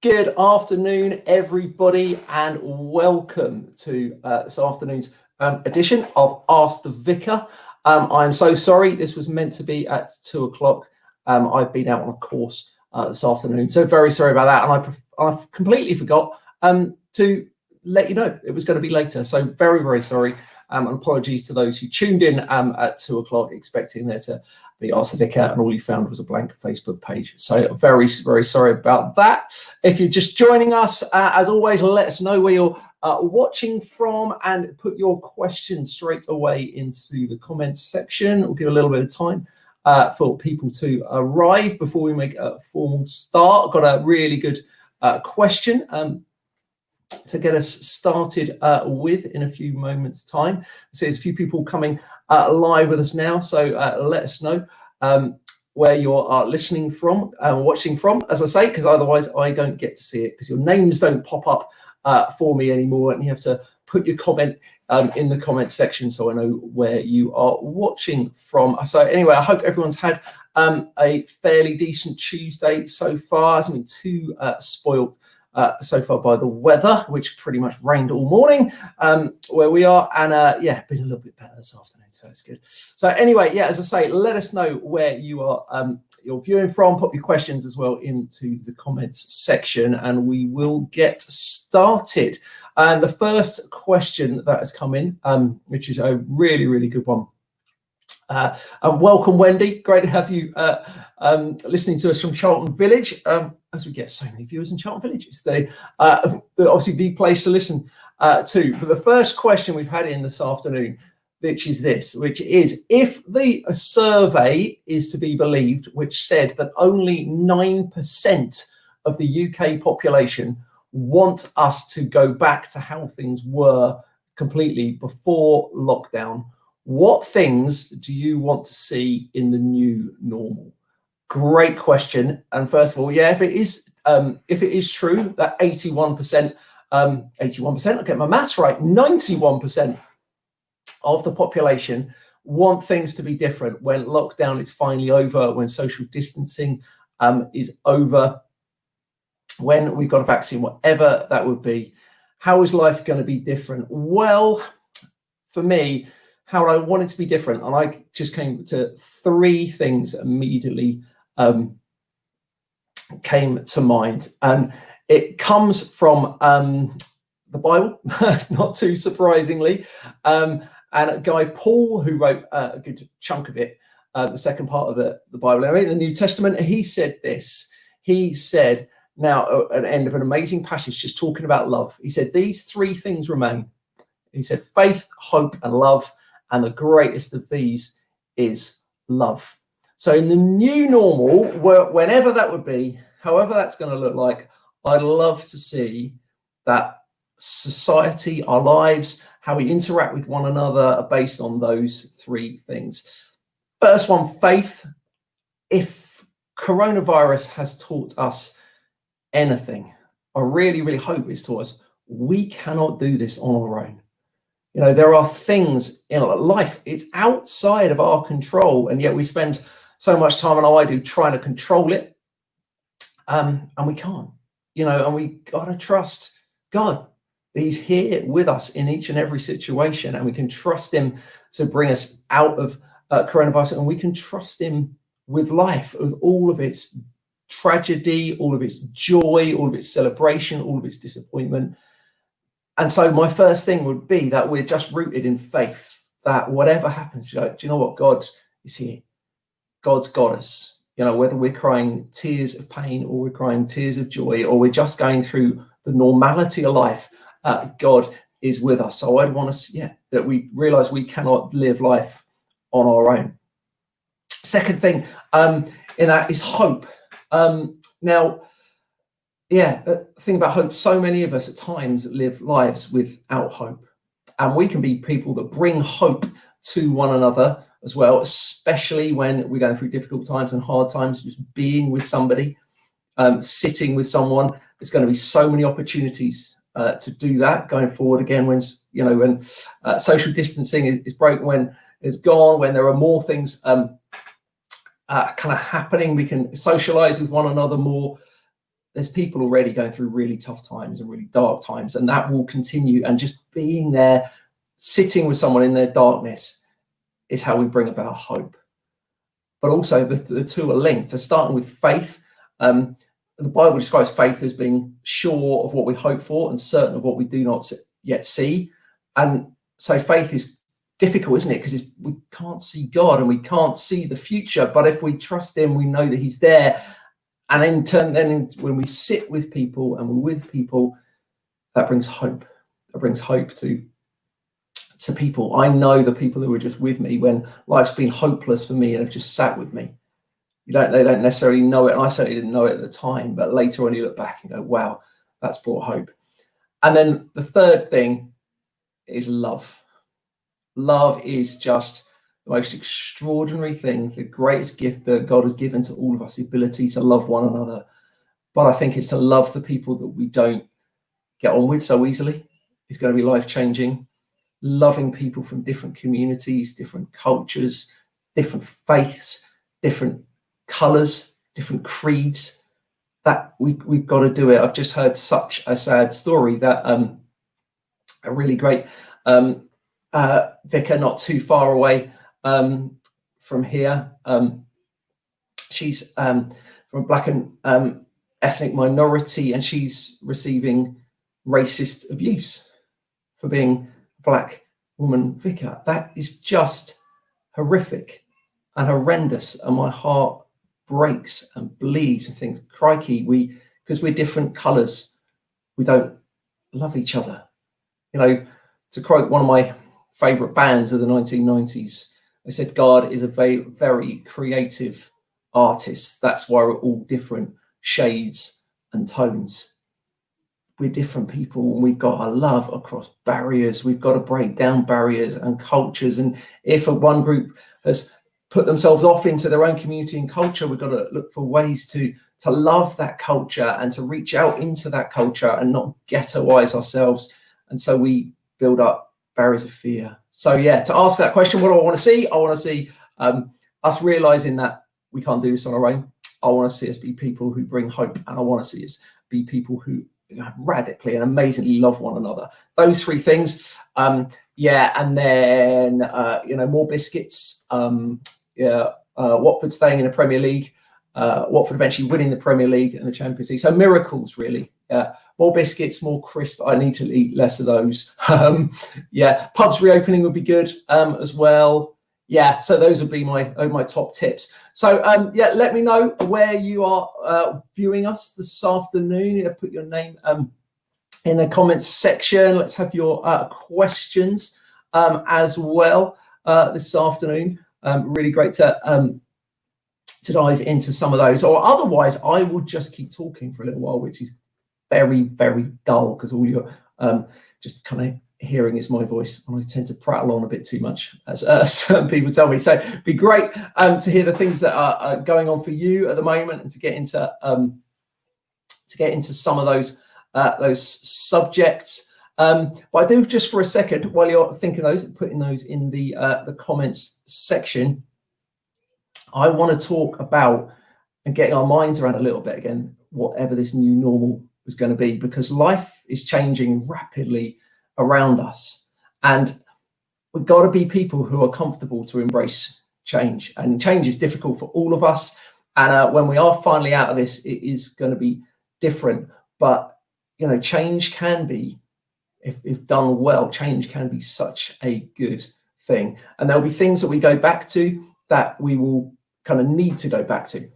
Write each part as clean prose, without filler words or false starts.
Good afternoon, everybody, and welcome to this afternoon's edition of Ask the Vicar. I'm so sorry, this was meant to be at 2 o'clock. I've been out on a course this afternoon, so very sorry about that. And I've completely forgot to let you know it was going to be later. So very, very sorry. And apologies to those who tuned in at 2 o'clock expecting there to be Ask the Vicar, and all you found was a blank Facebook page. So very, very sorry about that. If you're just joining us, as always, let us know where you're watching from and put your questions straight away into the comments section. We'll give a little bit of time for people to arrive before we make a formal start. I've got a really good question to get us started with in a few moments' time. So there's a few people coming live with us now, so let us know where you are listening from, watching from, as I say, because otherwise I don't get to see it, because your names don't pop up for me anymore, and you have to put your comment in the comment section so I know where you are watching from. So anyway, I hope everyone's had a fairly decent Tuesday so far. Hasn't been too spoilt so far by the weather, which pretty much rained all morning where we are, and yeah, been a little bit better this afternoon, so it's good. So anyway, yeah, as I say, let us know where you are you're viewing from. Pop your questions as well into the comments section, and we will get started. And the first question that has come in, which is a really, really good one. And welcome, Wendy. Great to have you listening to us from Charlton Village. As we get so many viewers in Charlton Village, it's obviously the place to listen to. But the first question we've had in this afternoon, which is if the survey is to be believed, which said that only 9% of the UK population want us to go back to how things were completely before lockdown, what things do you want to see in the new normal? Great question. And first of all, yeah, if it is true that 81%, I'll get my maths right, 91% of the population want things to be different when lockdown is finally over, when social distancing is over, when we've got a vaccine, whatever that would be, how is life going to be different? Well, for me, how I want it to be different, and I just came to three things immediately came to mind, and it comes from the Bible, not too surprisingly, and a guy Paul, who wrote a good chunk of it, the second part of the Bible, the New Testament. He said this. He said, now at the end of an amazing passage, just talking about love. He said, these three things remain. He said, faith, hope, and love. And the greatest of these is love. So in the new normal, whenever that would be, however that's going to look like, I'd love to see that society, our lives, how we interact with one another are based on those three things. First one, faith. If coronavirus has taught us anything, I really, really hope it's taught us we cannot do this on our own. You know, there are things in life, it's outside of our control, and yet we spend so much time, and I do, trying to control it, and we can't, you know, and we got to trust God. He's here with us in each and every situation, and we can trust him to bring us out of coronavirus, and we can trust him with life, with all of its tragedy, all of its joy, all of its celebration, all of its disappointment. And so my first thing would be that we're just rooted in faith, that whatever happens, do you know what? God is here. God's got us. You know, whether we're crying tears of pain or we're crying tears of joy, or we're just going through the normality of life, God is with us. So I'd want to, that we realize we cannot live life on our own. Second thing in that is hope. Now, the thing about hope, so many of us at times live lives without hope, and we can be people that bring hope to one another as well, especially when we're going through difficult times and hard times. Just being with somebody, sitting with someone, there's going to be so many opportunities to do that going forward again, when social distancing is broken, when it's gone, when there are more things kind of happening, we can socialize with one another more. there's people already going through really tough times and really dark times, and that will continue. And just being there, sitting with someone in their darkness, is how we bring about hope. But also the two are linked. So starting with faith, the Bible describes faith as being sure of what we hope for and certain of what we do not yet see. And so faith is difficult, isn't it? Because we can't see God and we can't see the future. But if we trust him, we know that he's there. And in turn, then when we sit with people and we're with people, that brings hope. That brings hope to people. I know the people who were just with me when life's been hopeless for me and have just sat with me. They don't necessarily know it, and I certainly didn't know it at the time, but later on you look back and go, wow, that's brought hope. And then the third thing is love. Love is just the most extraordinary thing, the greatest gift that God has given to all of us, the ability to love one another. But I think it's to love the people that we don't get on with so easily. It's going to be life-changing. Loving people from different communities, different cultures, different faiths, different colours, different creeds, that we've got to do it. I've just heard such a sad story that a really great vicar not too far away from here. She's from a black and ethnic minority, and she's receiving racist abuse for being a black woman vicar. That is just horrific and horrendous, and my heart breaks and bleeds and thinks, crikey, because we're different colours, we don't love each other. To quote one of my favourite bands of the 1990s, they said, God is a very, very creative artist. That's why we're all different shades and tones. We're different people, and we've got to love across barriers. We've got to break down barriers and cultures. And if one group has put themselves off into their own community and culture, we've got to look for ways to love that culture and to reach out into that culture and not ghettoize ourselves. And so we build up barriers of fear. So yeah, to ask that question, what do I want to see? I want to see us realizing that we can't do this on our own. I want to see us be people who bring hope, and I want to see us be people who radically and amazingly love one another. Those three things. And then more biscuits. Watford staying in the Premier League. Watford eventually winning the Premier League and the Champions League. So miracles, really. More biscuits, more crisp. I need to eat less of those. Pubs reopening would be good as well. So those would be my top tips. So let me know where you are viewing us this afternoon. Put your name in the comments section. Let's have your questions as well this afternoon. Really great to dive into some of those. Or otherwise, I will just keep talking for a little while, which is very, very dull, because all you're just kind of hearing is my voice, and I tend to prattle on a bit too much, as certain people tell me. So it'd be great to hear the things that are going on for you at the moment, and to get into some of those subjects. But I do, just for a second, while you're thinking those, putting those in the comments section, I want to talk about and getting our minds around a little bit again, whatever this new normal is going to be, because life is changing rapidly around us, and we've got to be people who are comfortable to embrace change. And change is difficult for all of us, and when we are finally out of this, it is going to be different. But change can be, if done well, change can be such a good thing. And there'll be things that we go back to that we will kind of need to go back to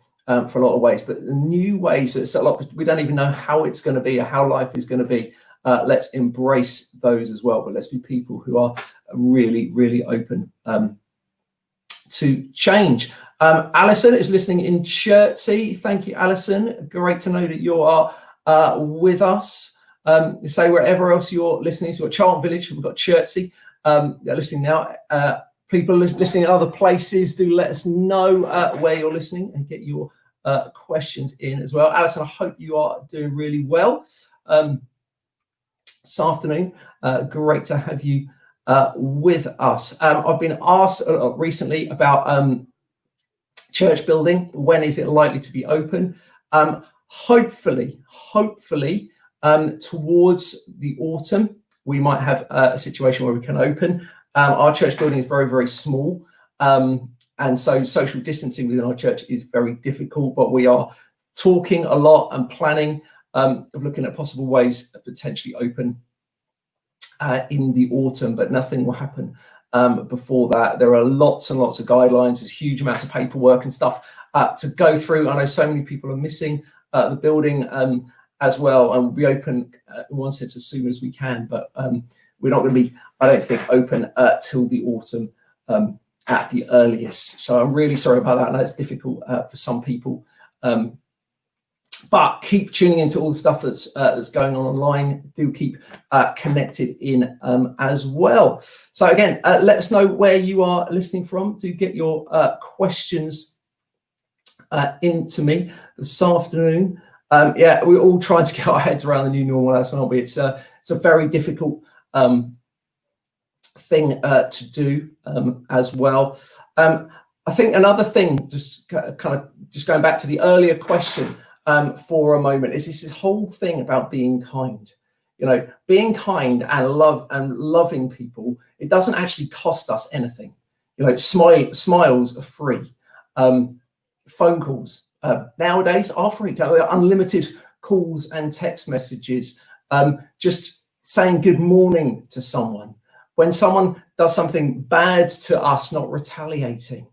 for a lot of ways, but the new ways, it's a lot, we don't even know how it's going to be or how life is going to be. Let's embrace those as well, but let's be people who are really, really open to change. Alison is listening in Chertsey. Thank you, Alison. Great to know that you are with us. Say wherever else you're listening. So we've got Charlton Village, we've got Chertsey. They're listening now. People listening in other places, do let us know where you're listening and get your questions in as well. Alison, I hope you are doing really well this afternoon. Great to have you with us. I've been asked recently about church building. When is it likely to be open? hopefully, towards the autumn, we might have a situation where we can open. Our church building is very, very small. And so social distancing within our church is very difficult, but we are talking a lot and planning of looking at possible ways to potentially open in the autumn, but nothing will happen before that. There are lots and lots of guidelines. There's huge amounts of paperwork and stuff to go through. I know so many people are missing the building as well, and we'll be open in one sense as soon as we can, but we're not going to be, I don't think, open till the autumn at the earliest. So I'm really sorry about that. I know it's difficult for some people, but keep tuning into all the stuff that's going on online. Do keep connected in as well. So again, let us know where you are listening from. Do get your questions into me this afternoon. Yeah, we're all trying to get our heads around the new normal, aren't we? It's a very difficult thing to do as well. I think another thing, just going back to the earlier question for a moment, is this whole thing about being kind. You know, being kind and loving people, it doesn't actually cost us anything. You know, smiles are free. Phone calls nowadays are free. Unlimited calls and text messages. Just saying good morning to someone. When someone does something bad to us, not retaliating.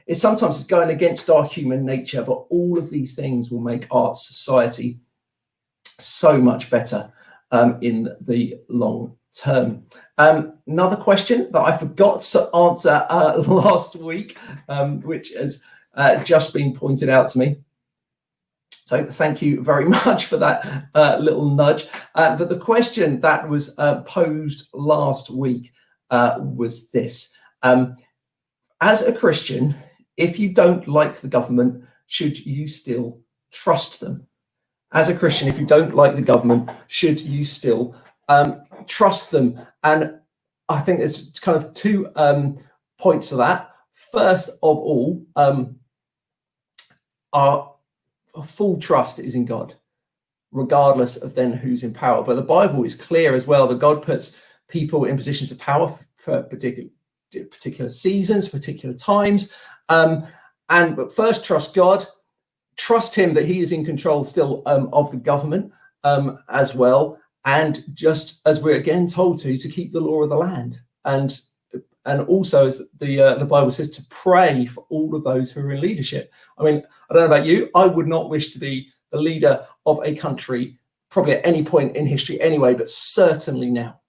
It's sometimes going against our human nature, but all of these things will make our society so much better in the long term. Another question that I forgot to answer last week, which has just been pointed out to me. So thank you very much for that little nudge. But the question that was posed last week was this. As a Christian, if you don't like the government, should you still trust them? As a Christian, if you don't like the government, should you still trust them? And I think there's kind of two points to that. First of all, our full trust is in God, regardless of then who's in power. But the Bible is clear as well that God puts people in positions of power for particular seasons, particular times. But first, trust God, trust him that he is in control still of the government as well. And just as we're again told to keep the law of the land. And also, as the Bible says, to pray for all of those who are in leadership. I mean, I don't know about you, I would not wish to be the leader of a country, probably at any point in history anyway, but certainly now.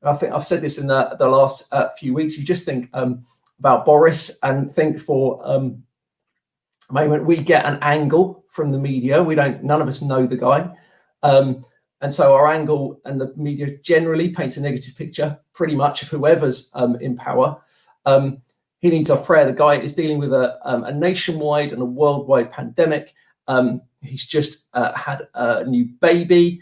I think I've said this in the last few weeks. You just think about Boris and think for a moment, we get an angle from the media. None of us know the guy. And so our angle and the media generally paints a negative picture, pretty much, of whoever's in power. He needs our prayer. The guy is dealing with a nationwide and a worldwide pandemic. He's just had a new baby.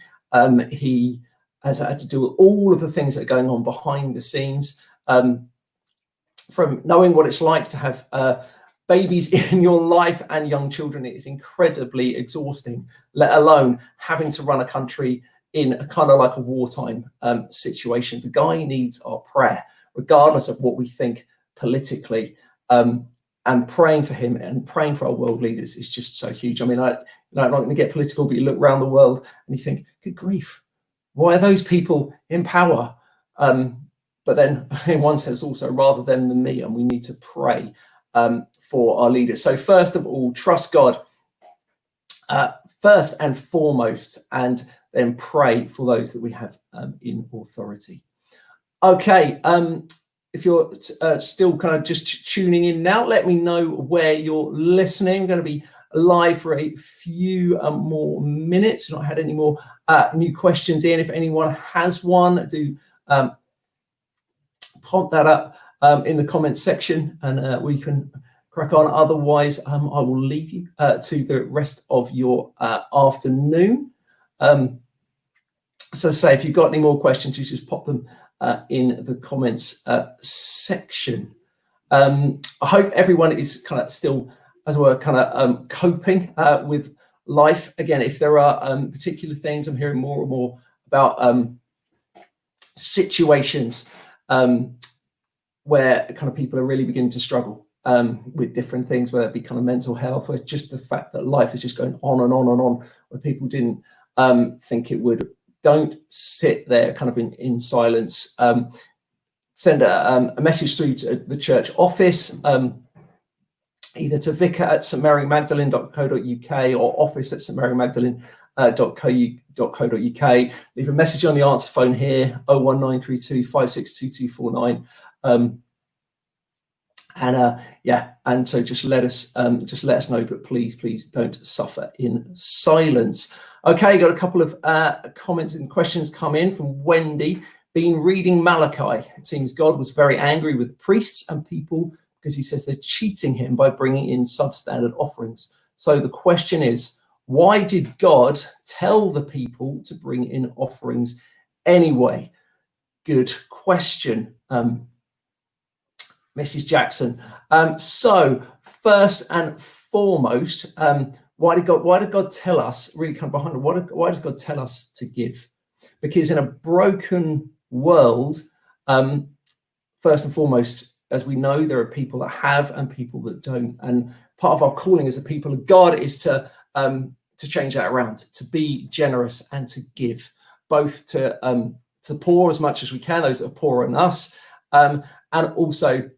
He has had to deal with all of the things that are going on behind the scenes, from knowing what it's like to have babies in your life and young children. It is incredibly exhausting, let alone having to run a country in a kind of like a wartime situation. The guy needs our prayer, regardless of what we think politically, and praying for him and praying for our world leaders is just so huge. I mean, I'm not going to get political, but you look around the world and you think, good grief, why are those people in power? But then in one sense also, rather them than me, and we need to pray for our leaders. So first of all, trust God first and foremost, and then pray for those that we have in authority. Okay, if you're still kind of just tuning in now, let me know where you're listening. I'm going to be live for a few more minutes. I've not had any more new questions in. If anyone has one, do pop that up in the comments section, and we can crack on. Otherwise, I will leave you to the rest of your afternoon. So say, if you've got any more questions, you just pop them in the comments section. I hope everyone is kind of still, as it were, kind of coping with life. Again, if there are particular things, I'm hearing more and more about situations where kind of people are really beginning to struggle with different things, whether it be kind of mental health, or just the fact that life is just going on and on and on, where people didn't think it would. Don't sit there kind of in silence. Send a message through to the church office, either to vicar@stmarymagdalene.co.uk or office@stmarymagdalene.co.uk. Leave a message on the answer phone here, 01932 562249. And so just let us know, but please don't suffer in silence. Okay, got a couple of comments and questions come in from Wendy. Been reading Malachi. It seems God was very angry with the priests and people because he says they're cheating him by bringing in substandard offerings. So the question is, why did God tell the people to bring in offerings anyway? Good question, Mrs. Jackson. So first and foremost, why did God tell us, really kind of behind it, why does God tell us to give? Because in a broken world, first and foremost, as we know, there are people that have and people that don't. And part of our calling as the people of God is to change that around, to be generous and to give, both to poor as much as we can, those that are poorer than us, and also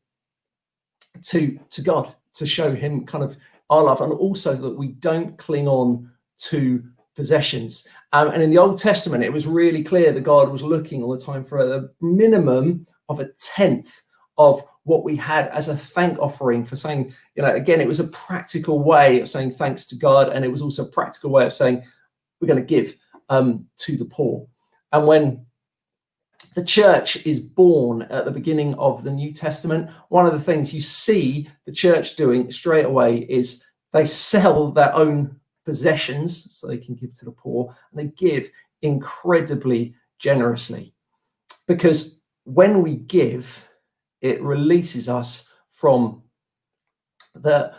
to God, to show him kind of our love, and also that we don't cling on to possessions. And in the Old Testament, it was really clear that God was looking all the time for a minimum of 1/10 of what we had as a thank offering, for saying, again, it was a practical way of saying thanks to God, and it was also a practical way of saying we're going to give to the poor. And when the church is born at the beginning of the New Testament, one of the things you see the church doing straight away is they sell their own possessions so they can give to the poor, and they give incredibly generously. Because when we give, it releases us from the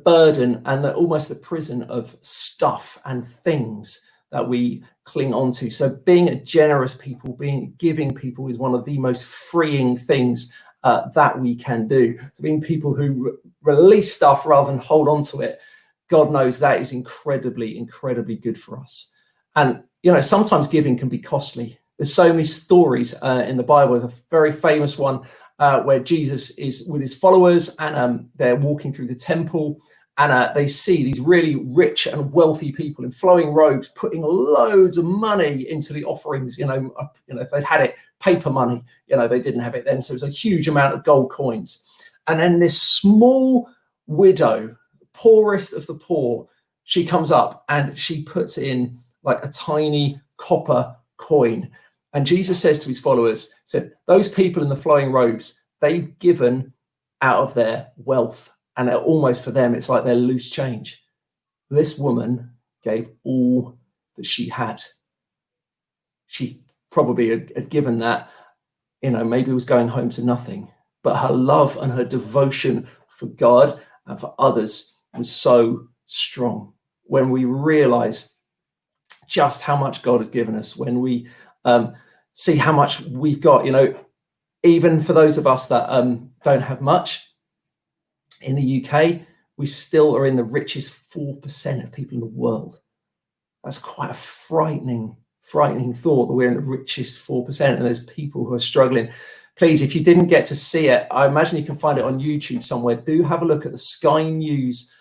burden and almost the prison of stuff and things that we cling on to. So being a generous people, giving people is one of the most freeing things that we can do. So being people who release stuff rather than hold on to it, God knows that is incredibly, incredibly good for us. And, sometimes giving can be costly. There's so many stories in the Bible. There's a very famous one where Jesus is with his followers, and they're walking through the temple, and they see these really rich and wealthy people in flowing robes putting loads of money into the offerings. If they'd had it, paper money, they didn't have it then. So it was a huge amount of gold coins. And then this small widow, poorest of the poor, she comes up and she puts in like a tiny copper coin. And Jesus says to his followers, those people in the flowing robes, they've given out of their wealth, and almost for them, it's like their loose change. This woman gave all that she had. She probably had given that, maybe was going home to nothing, but her love and her devotion for God and for others was so strong. When we realize just how much God has given us, when we see how much we've got, even for those of us that don't have much, in the UK, we still are in the richest 4% of people in the world. That's quite a frightening thought, that we're in the richest 4%, and there's people who are struggling. Please, if you didn't get to see it, I imagine you can find it on YouTube somewhere. Do have a look at the Sky News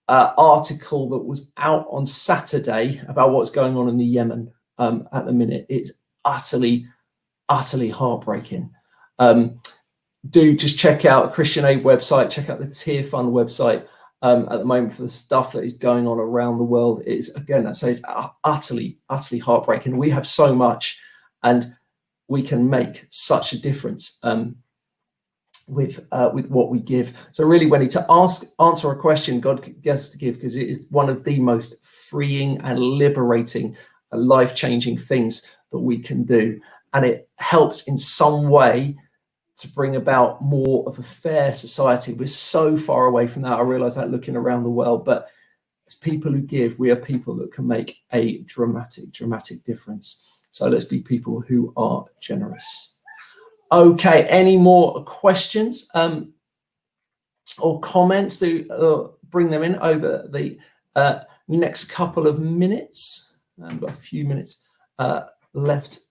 article that was out on Saturday about what's going on in the Yemen at the minute. It's utterly heartbreaking. Do just check out the Christian Aid website, check out the Tear Fund website at the moment for the stuff that is going on around the world. It's, again, I say, it's utterly heartbreaking. We have so much, and we can make such a difference with what we give. So really, we need to answer a question God gets to give, because it is one of the most freeing and liberating, life-changing things that we can do, and it helps in some way to bring about more of a fair society. We're so far away from that. I realize that looking around the world, but As people who give, we are people that can make a dramatic difference. So let's be people who are generous. Okay, any more questions or comments? Do bring them in over the next couple of minutes. I've got a few minutes left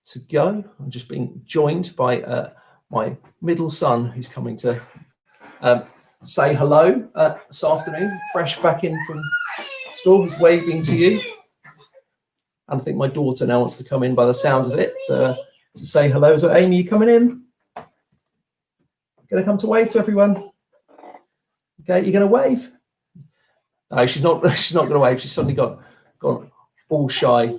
to go. I'm just being joined by my middle son, who's coming to say hello this afternoon, fresh back in from school. He's waving to you. And I think my daughter now wants to come in by the sounds of it to say hello. So Amy, you coming in? Gonna come to wave to everyone? Okay, you're gonna wave? No, she's not gonna wave. She's suddenly gone all shy.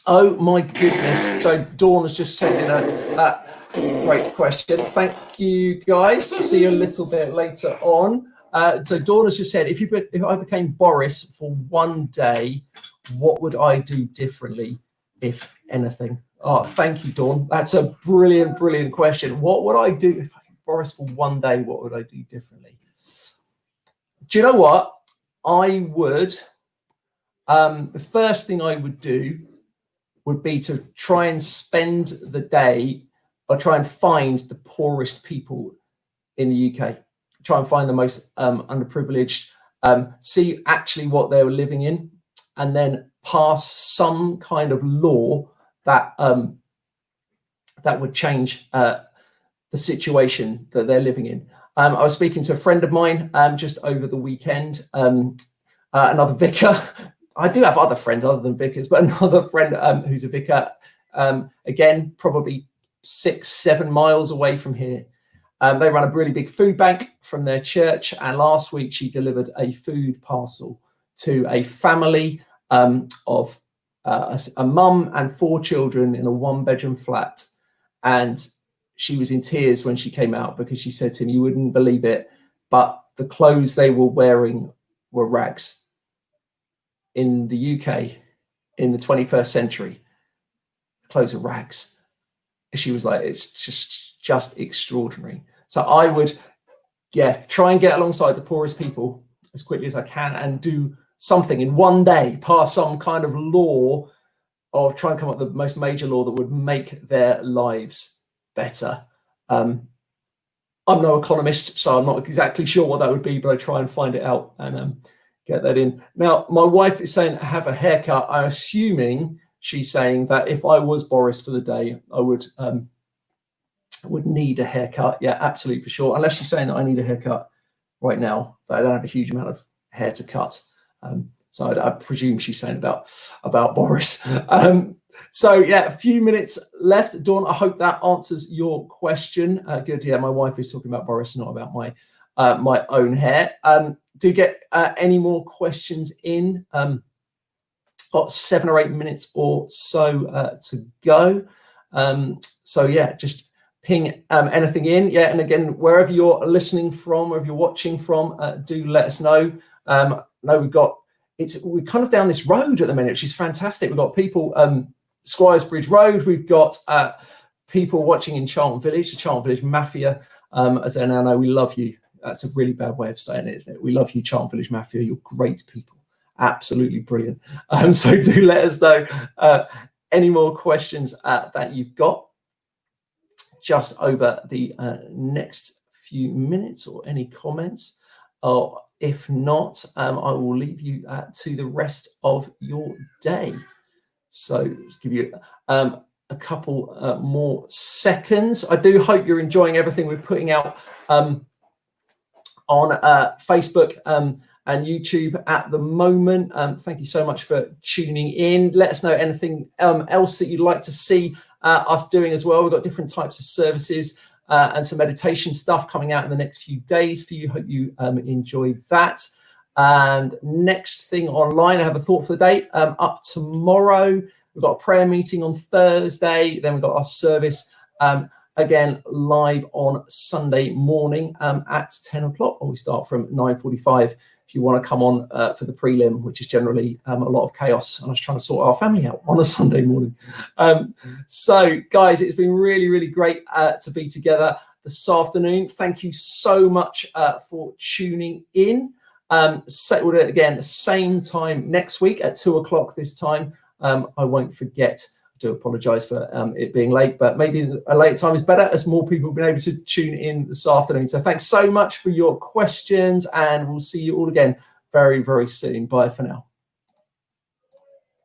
Oh my goodness. So Dawn has just sent in a great question. Thank you guys. See you a little bit later on. So Dawn has just said, if I became Boris for one day, what would I do differently, if anything? Oh, thank you, Dawn. That's a brilliant question. What would I do if I became Boris for one day? What would I do differently? Do you know what? I would, the first thing I would do would be to try and spend the day or try and find the poorest people in the UK. Try and find the most underprivileged, see actually what they were living in, and then pass some kind of law that that would change the situation that they're living in. I was speaking to a friend of mine just over the weekend, another vicar. I do have other friends other than vicars, but another friend who's a vicar, again, probably 6-7 miles away from here. They run a really big food bank from their church, and last week she delivered a food parcel to a family of a mum and 4 children in a 1-bedroom flat. And she was in tears when she came out, because she said to him, you wouldn't believe it, but the clothes they were wearing were rags. In the UK, in the 21st century, the clothes are rags. She was like, it's just extraordinary. So I would, try and get alongside the poorest people as quickly as I can and do something in one day, pass some kind of law, or try and come up with the most major law that would make their lives better. I'm no economist, so I'm not exactly sure what that would be, but I try and find it out and get that in. Now, my wife is saying have a haircut. I'm assuming she's saying that if I was Boris for the day, I would need a haircut. Yeah, absolutely, for sure. Unless she's saying that I need a haircut right now, that I don't have a huge amount of hair to cut. So I presume she's saying about Boris. So yeah, a few minutes left. Dawn, I hope that answers your question. Good. Yeah, my wife is talking about Boris, not about my own hair. Do get any more questions in? Got 7 or 8 minutes or so to go. So yeah, just ping anything in. Yeah, and again, wherever you're listening from, wherever you're watching from, do let us know. No, we're kind of down this road at the minute, which is fantastic. We've got people, Squires Bridge Road. We've got people watching in Charlton Village, the Charlton Village Mafia. As they now know, we love you. That's a really bad way of saying it, isn't it? We love you, Charlton Village Mafia. You're great people. Absolutely brilliant. So do let us know any more questions that you've got just over the next few minutes, or any comments. Or if not, I will leave you to the rest of your day. So just give you a couple more seconds. I do hope you're enjoying everything we're putting out on Facebook and YouTube at the moment. Thank you so much for tuning in. Let us know anything else that you'd like to see us doing as well. We've got different types of services and some meditation stuff coming out in the next few days for you. Hope you enjoy that. And next thing online, I have a thought for the day up tomorrow. We've got a prayer meeting on Thursday. Then we've got our service again live on Sunday morning at 10 o'clock. Or we start from 9:45 if you want to come on for the prelim, which is generally a lot of chaos. And I was trying to sort our family out on a Sunday morning. So guys, it's been really, really great to be together this afternoon. Thank you so much for tuning in. So we'll do it again the same time next week at 2 o'clock this time. I won't forget. I do apologise for it being late, but maybe a late time is better as more people have been able to tune in this afternoon. So thanks so much for your questions, and we'll see you all again very, very soon. Bye for now.